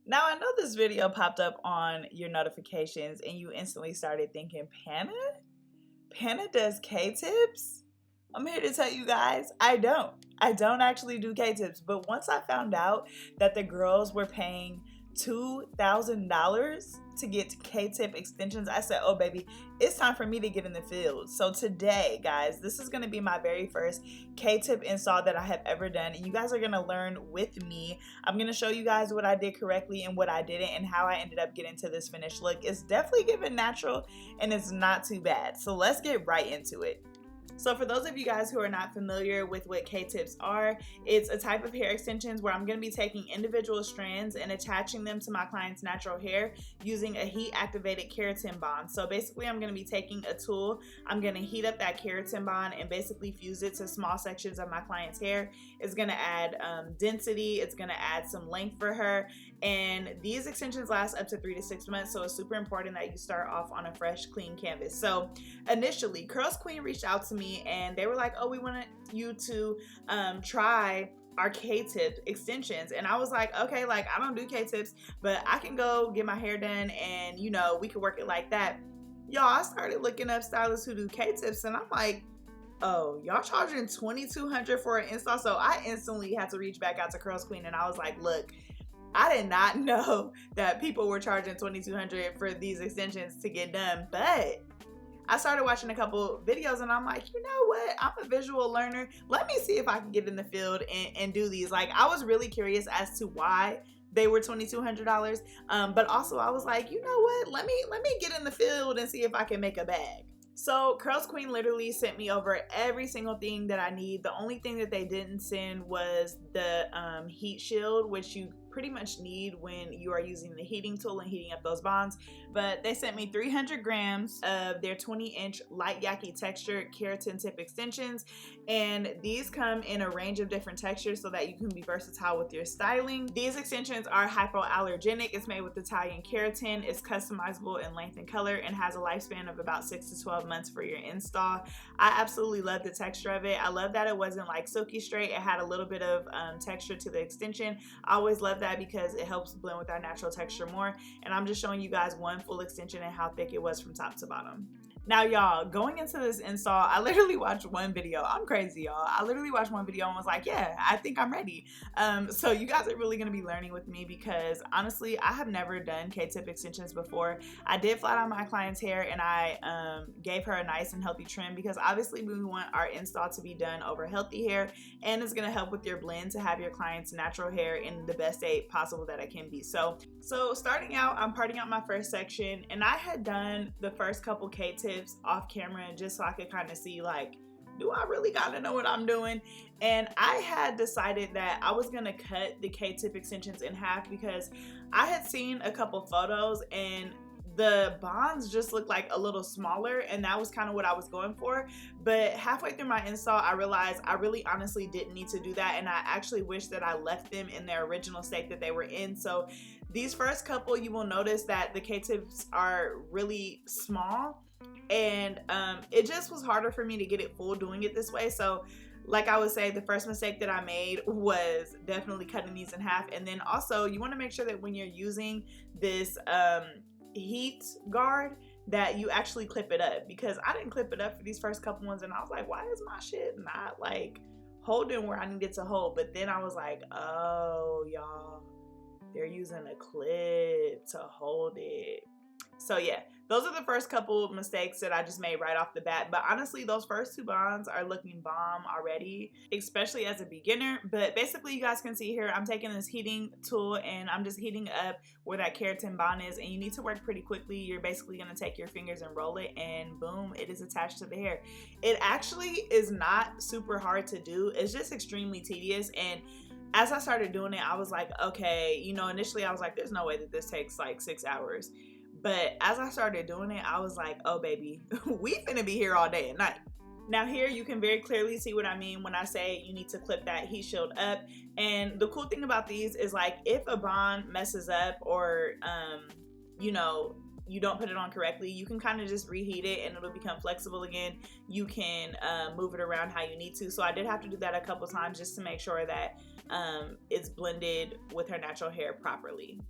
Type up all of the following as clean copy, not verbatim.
Now I know this video popped up on your notifications and you instantly started thinking, PANA? PANA does K-tips? I'm here to tell you guys, I don't actually do K-tips, but once I found out that the girls were paying $2,000 to get K-tip extensions, I said, oh baby, it's time for me to get in the field. So today, guys, this is gonna be my very first K-tip install that I have ever done. And you guys are gonna learn with me. I'm gonna show you guys what I did correctly and what I didn't and how I ended up getting to this finished look. It's definitely giving natural and it's not too bad. So let's get right into it. So for those of you guys who are not familiar with what K-tips are, it's a type of hair extensions where I'm going to be taking individual strands and attaching them to my client's natural hair using a heat activated keratin bond. So basically I'm going to be taking a tool, I'm going to heat up that keratin bond and basically fuse it to small sections of my client's hair. It's going to add density, it's going to add some length for her, and these extensions last up to 3 to 6 months, so it's super important that you start off on a fresh, clean canvas. So initially, Curlsqueen reached out to me and they were like, oh, we want you to try our K-tip extensions. And I was like, okay, like I don't do K-tips, but I can go get my hair done and you know, we can work it like that. Y'all, I started looking up stylists who do K-tips and I'm like, oh, y'all charging $2,200 for an install? So I instantly had to reach back out to Curlsqueen and I was like, look, I did not know that people were charging $2,200 for these extensions to get done, but I started watching a couple videos and I'm like, you know what? I'm a visual learner. Let me see if I can get in the field and do these. Like, I was really curious as to why they were $2,200. But also I was like, you know what? Let me get in the field and see if I can make a bag. So Curlsqueen literally sent me over every single thing that I need. The only thing that they didn't send was the heat shield, which you pretty much need when you are using the heating tool and heating up those bonds. But they sent me 300 grams of their 20-inch Light Yaki textured Keratin Tip Extensions, and these come in a range of different textures so that you can be versatile with your styling. These extensions are hypoallergenic. It's made with Italian keratin. It's customizable in length and color and has a lifespan of about 6 to 12 months for your install. I absolutely love the texture of it. I love that it wasn't like silky straight. It had a little bit of texture to the extension. I always love that because it helps blend with our natural texture more. And I'm just showing you guys one full extension and how thick it was from top to bottom. Now y'all, going into this install, I literally watched one video. I'm crazy, y'all. I literally watched one video and was like, yeah, I think I'm ready. So you guys are really gonna be learning with me because honestly, I have never done K-tip extensions before. I did flat on my client's hair and I gave her a nice and healthy trim because obviously we want our install to be done over healthy hair, and it's gonna help with your blend to have your client's natural hair in the best state possible that it can be. So starting out, I'm parting out my first section, and I had done the first couple K-tips off camera just so I could kind of see, like, do I really gotta know what I'm doing? And I had decided that I was gonna cut the K-tip extensions in half because I had seen a couple photos and the bonds just looked like a little smaller, and that was kind of what I was going for. But halfway through my install, I realized I really honestly didn't need to do that, and I actually wish that I left them in their original state that they were in. So these first couple, you will notice that the K-tips are really small, and it just was harder for me to get it full doing it this way. So like I would say, the first mistake that I made was definitely cutting these in half. And then also you want to make sure that when you're using this heat guard that you actually clip it up, because I didn't clip it up for these first couple ones and I was like, why is my shit not like holding where I needed to hold? But then I was like, oh y'all, they're using a clip to hold it. So yeah, those are the first couple mistakes that I just made right off the bat. But honestly, those first two bonds are looking bomb already, especially as a beginner. But basically, you guys can see here, I'm taking this heating tool and I'm just heating up where that keratin bond is. And you need to work pretty quickly. You're basically going to take your fingers and roll it, and boom, it is attached to the hair. It actually is not super hard to do. It's just extremely tedious. And as I started doing it, I was like, okay, you know, initially I was like, there's no way that this takes like 6 hours. But as I started doing it, I was like, oh baby, we finna be here all day and night. Now here you can very clearly see what I mean when I say you need to clip that heat shield up. And the cool thing about these is, like, if a bond messes up or you know, you don't put it on correctly, you can kind of just reheat it and it'll become flexible again. You can move it around how you need to. So I did have to do that a couple times just to make sure that it's blended with her natural hair properly.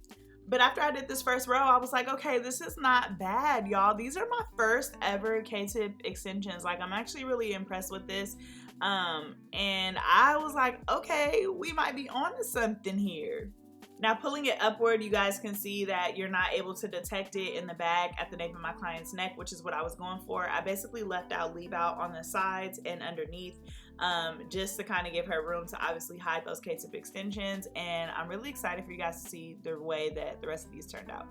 But after I did this first row, I was like, okay, this is not bad, y'all. These are my first ever K-tip extensions. Like, I'm actually really impressed with this. And I was like, okay, we might be onto something here. Now, pulling it upward, you guys can see that you're not able to detect it in the back at the nape of my client's neck, which is what I was going for. I basically left out leave out on the sides and underneath, just to kind of give her room to obviously hide those K-tip extensions. And I'm really excited for you guys to see the way that the rest of these turned out.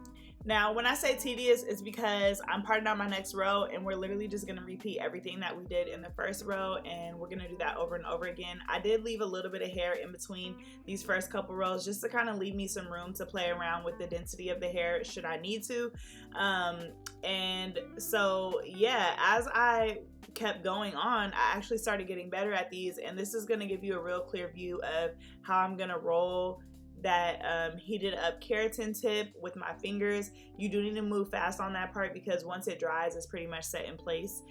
Now, when I say tedious, it's because I'm parting out my next row and we're literally just gonna repeat everything that we did in the first row, and we're gonna do that over and over again. I did leave a little bit of hair in between these first couple rows just to kind of leave me some room to play around with the density of the hair should I need to. And so yeah, as I kept going on, I actually started getting better at these, and this is gonna give you a real clear view of how I'm gonna roll that heated up keratin tip with my fingers. You do need to move fast on that part because once it dries, it's pretty much set in place.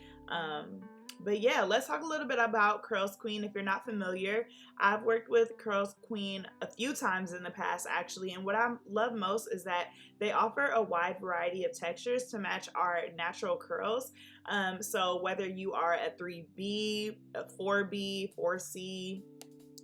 But yeah, let's talk a little bit about Curlsqueen. If you're not familiar, I've worked with Curlsqueen a few times in the past actually, and what I love most is that they offer a wide variety of textures to match our natural curls. So whether you are a 3B, a 4B, 4C,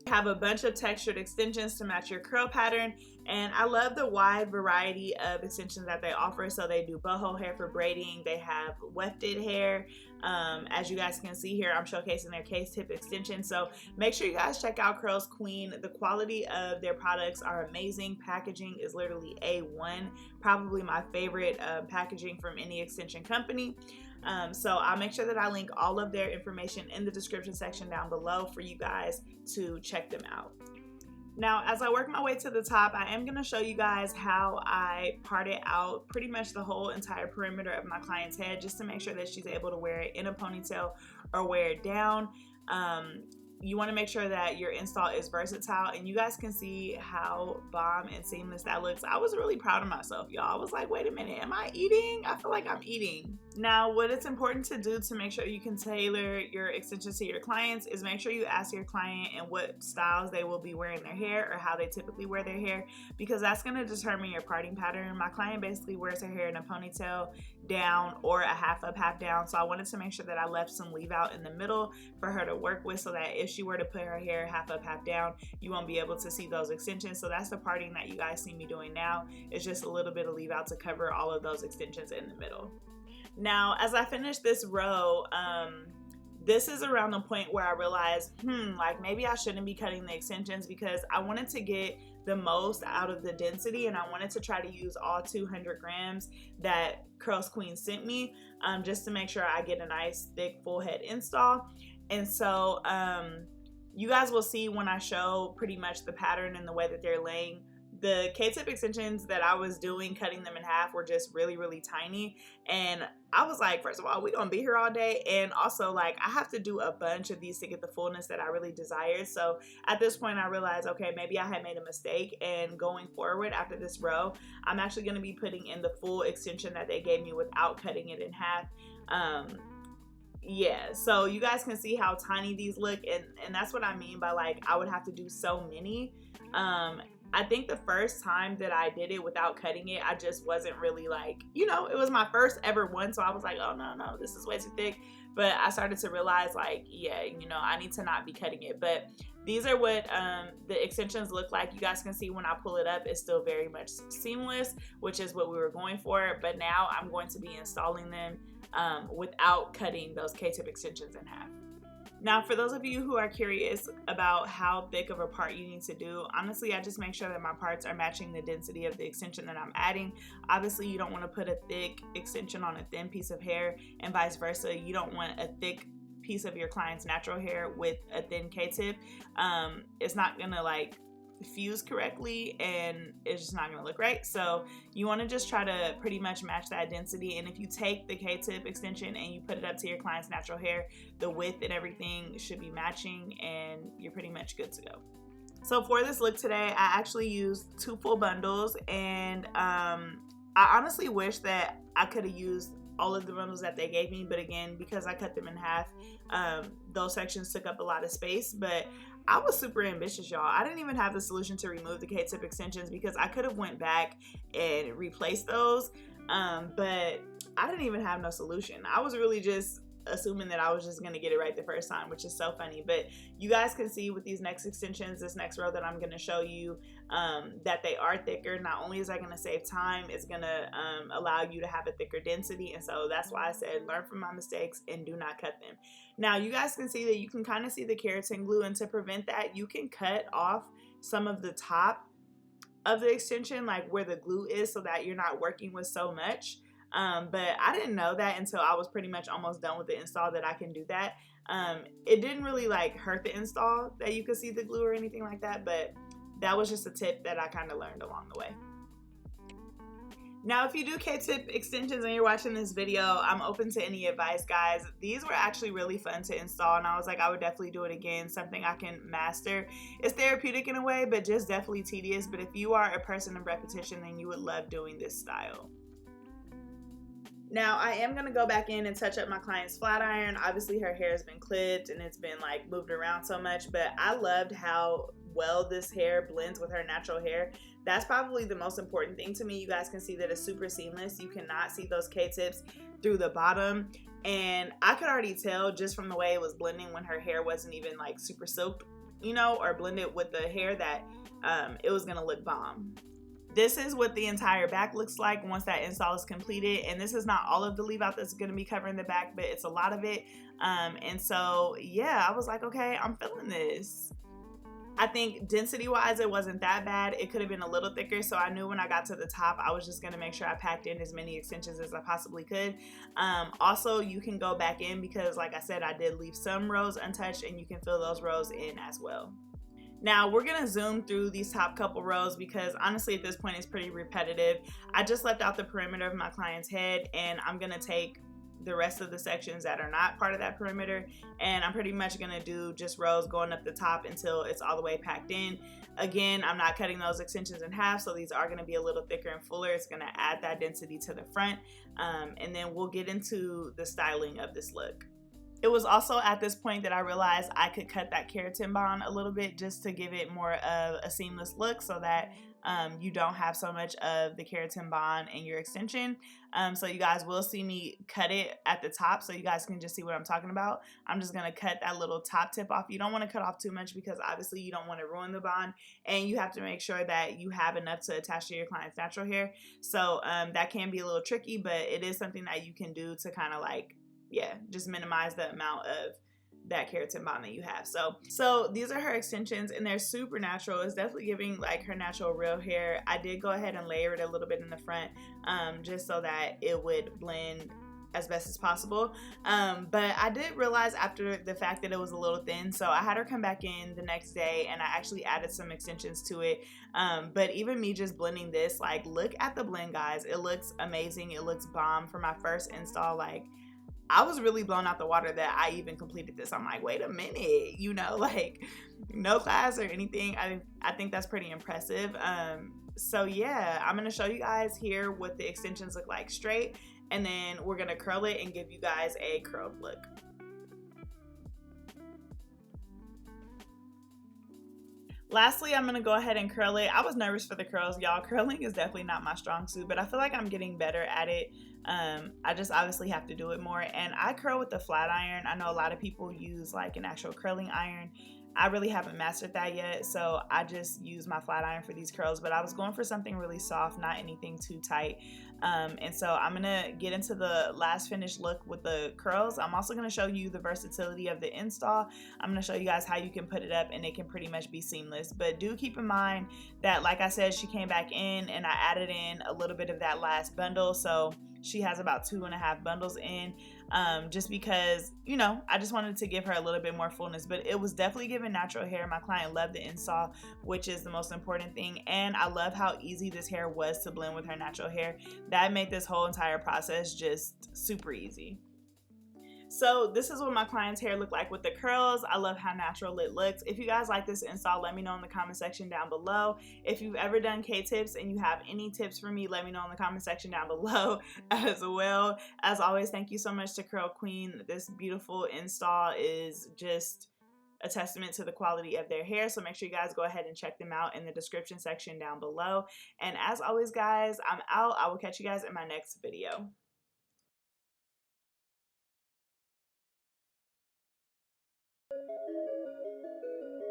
have a bunch of textured extensions to match your curl pattern, and I love the wide variety of extensions that they offer. So they do boho hair for braiding, they have wefted hair. As you guys can see here, I'm showcasing their K-tip extension, so make sure you guys check out Curlsqueen. The quality of their products are amazing. Packaging is literally A1, probably my favorite packaging from any extension company. So I'll make sure that I link all of their information in the description section down below for you guys to check them out. Now, as I work my way to the top, I am going to show you guys how I parted out pretty much the whole entire perimeter of my client's head, just to make sure that she's able to wear it in a ponytail or wear it down. You want to make sure that your install is versatile, and you guys can see how bomb and seamless that looks. I was really proud of myself, y'all. I was like, wait a minute, am I eating? I feel like I'm eating. Now, what it's important to do to make sure you can tailor your extensions to your clients is make sure you ask your client and what styles they will be wearing their hair or how they typically wear their hair, because that's going to determine your parting pattern. My client basically wears her hair in a ponytail down or a half up, half down, so I wanted to make sure that I left some leave out in the middle for her to work with, so that if she were to put her hair half up, half down, you won't be able to see those extensions. So that's the parting that you guys see me doing now. It's just a little bit of leave out to cover all of those extensions in the middle. Now, as I finish this row, this is around the point where I realized, like maybe I shouldn't be cutting the extensions, because I wanted to get the most out of the density, and I wanted to try to use all 200 grams that Curlsqueen sent me, just to make sure I get a nice thick full head install. And so you guys will see when I show pretty much the pattern and the way that they're laying. The K-tip extensions that I was doing, cutting them in half, were just really, really tiny. And I was like, first of all, we gonna be here all day. And also, like, I have to do a bunch of these to get the fullness that I really desired. So at this point, I realized, okay, maybe I had made a mistake. And going forward after this row, I'm actually gonna be putting in the full extension that they gave me without cutting it in half. Yeah, so you guys can see how tiny these look. And that's what I mean by, like, I would have to do so many. I think the first time that I did it without cutting it, I just wasn't really like, you know, it was my first ever one. So I was like, oh, no, this is way too thick. But I started to realize, like, yeah, you know, I need to not be cutting it. But these are what the extensions look like. You guys can see when I pull it up, it's still very much seamless, which is what we were going for. But now I'm going to be installing them without cutting those K-tip extensions in half. Now, for those of you who are curious about how thick of a part you need to do, honestly, I just make sure that my parts are matching the density of the extension that I'm adding. Obviously, you don't want to put a thick extension on a thin piece of hair, and vice versa. You don't want a thick piece of your client's natural hair with a thin K-tip. It's not gonna like fuse correctly, and it's just not gonna look right. So you want to just try to pretty much match that density. And if you take the K-tip extension and you put it up to your client's natural hair, the width and everything should be matching, and you're pretty much good to go. So for this look today, I actually used 2 full bundles, and I honestly wish that I could have used all of the bundles that they gave me, but again, because I cut them in half, those sections took up a lot of space. But I was super ambitious, y'all. I didn't even have the solution to remove the KTip extensions because I could have went back and replaced those, but I didn't even have no solution. I was really just assuming that I was just going to get it right the first time, which is so funny. But you guys can see with these next extensions, this next row that I'm going to show you, that they are thicker. Not only is that going to save time, it's going to allow you to have a thicker density. And so that's why I said learn from my mistakes and do not cut them. Now you guys can see that you can kind of see the keratin glue, and to prevent that, you can cut off some of the top of the extension, like where the glue is, so that you're not working with so much. But I didn't know that until I was pretty much almost done with the install, that I can do that. It didn't really like hurt the install that you could see the glue or anything like that, but that was just a tip that I kind of learned along the way. Now, if you do KTip extensions and you're watching this video, I'm open to any advice, guys. These were actually really fun to install, and I was like, I would definitely do it again, something I can master. It's therapeutic in a way, but just definitely tedious. But if you are a person of repetition, then you would love doing this style. Now, I am going to go back in and touch up my client's flat iron. Obviously, her hair has been clipped and it's been like moved around so much, but I loved how well this hair blends with her natural hair. That's probably the most important thing to me. You guys can see that it's super seamless. You cannot see those K-tips through the bottom. And I could already tell just from the way it was blending when her hair wasn't even like super soaked, you know, or blended with the hair, that it was going to look bomb. This is what the entire back looks like once that install is completed. And this is not all of the leave out that's going to be covering the back, but it's a lot of it. And so, yeah, I was like, okay, I'm feeling this. I think density wise, it wasn't that bad. It could have been a little thicker. So I knew when I got to the top, I was just going to make sure I packed in as many extensions as I possibly could. Also, you can go back in because, like I said, I did leave some rows untouched, and you can fill those rows in as well. Now we're gonna zoom through these top couple rows because honestly at this point it's pretty repetitive. I just left out the perimeter of my client's head, and I'm gonna take the rest of the sections that are not part of that perimeter, and I'm pretty much gonna do just rows going up the top until it's all the way packed in. Again, I'm not cutting those extensions in half, so these are gonna be a little thicker and fuller. It's gonna add that density to the front, and then we'll get into the styling of this look. It was also at this point that I realized I could cut that keratin bond a little bit just to give it more of a seamless look, so that you don't have so much of the keratin bond in your extension. So you guys will see me cut it at the top so you guys can just see what I'm talking about. I'm just going to cut that little top tip off. You don't want to cut off too much because obviously you don't want to ruin the bond, and you have to make sure that you have enough to attach to your client's natural hair. So that can be a little tricky, but it is something that you can do to kind of like, yeah, just minimize the amount of that keratin bond that you have. So these are her extensions, and they're super natural. It's definitely giving like her natural real hair. I did go ahead and layer it a little bit in the front, just so that it would blend as best as possible. But I did realize after the fact that it was a little thin, so I had her come back in the next day and I actually added some extensions to it. But even me just blending this, like, look at the blend, guys. It looks amazing. It looks bomb for my first install. Like, I was really blown out the water that I even completed this. I'm like, wait a minute, you know, like no class or anything. I think that's pretty impressive. So yeah, I'm gonna show you guys here what the extensions look like straight, and then we're gonna curl it and give you guys a curled look. Lastly, I'm gonna go ahead and curl it. I was nervous for the curls, y'all. Curling is definitely not my strong suit, but I feel like I'm getting better at it. I just obviously have to do it more, and I curl with the flat iron. I know a lot of people use like an actual curling iron. I really haven't mastered that yet, so I just use my flat iron for these curls, but I was going for something really soft, not anything too tight. And so I'm gonna get into the last finished look with the curls. I'm also gonna show you the versatility of the install. I'm gonna show you guys how you can put it up and it can pretty much be seamless. But do keep in mind that, like I said, she came back in and I added in a little bit of that last bundle, so she has about 2.5 bundles in, just because, you know, I just wanted to give her a little bit more fullness. But it was definitely giving natural hair. My client loved the install, which is the most important thing, and I love how easy this hair was to blend with her natural hair. That made this whole entire process just super easy. So this is what my client's hair looked like with the curls. I love how natural it looks. If you guys like this install, let me know in the comment section down below. If you've ever done K-tips and you have any tips for me, let me know in the comment section down below as well. As always, thank you so much to Curlsqueen. This beautiful install is just a testament to the quality of their hair. So make sure you guys go ahead and check them out in the description section down below. And as always, guys, I'm out. I will catch you guys in my next video.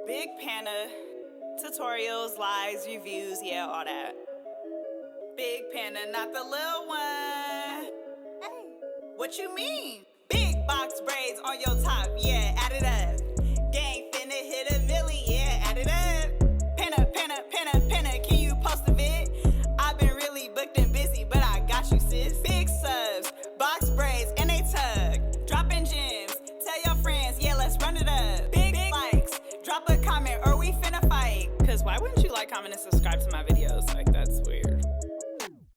BreAunna tutorials, lives, reviews, yeah, all that. BreAunna, not the little one. Hey, what you mean? Big box braids on your top, yeah, add it up. Gang finna hit a milli, yeah, add it up. Penna, can you post a vid? I've been really booked and busy, but I got you, sis. Big subs, box braids, and they tug. Dropping gems, tell your friends, yeah, let's run it up. Big likes, drop a comment or we finna fight. Cause why wouldn't you like, comment, and subscribe to my video?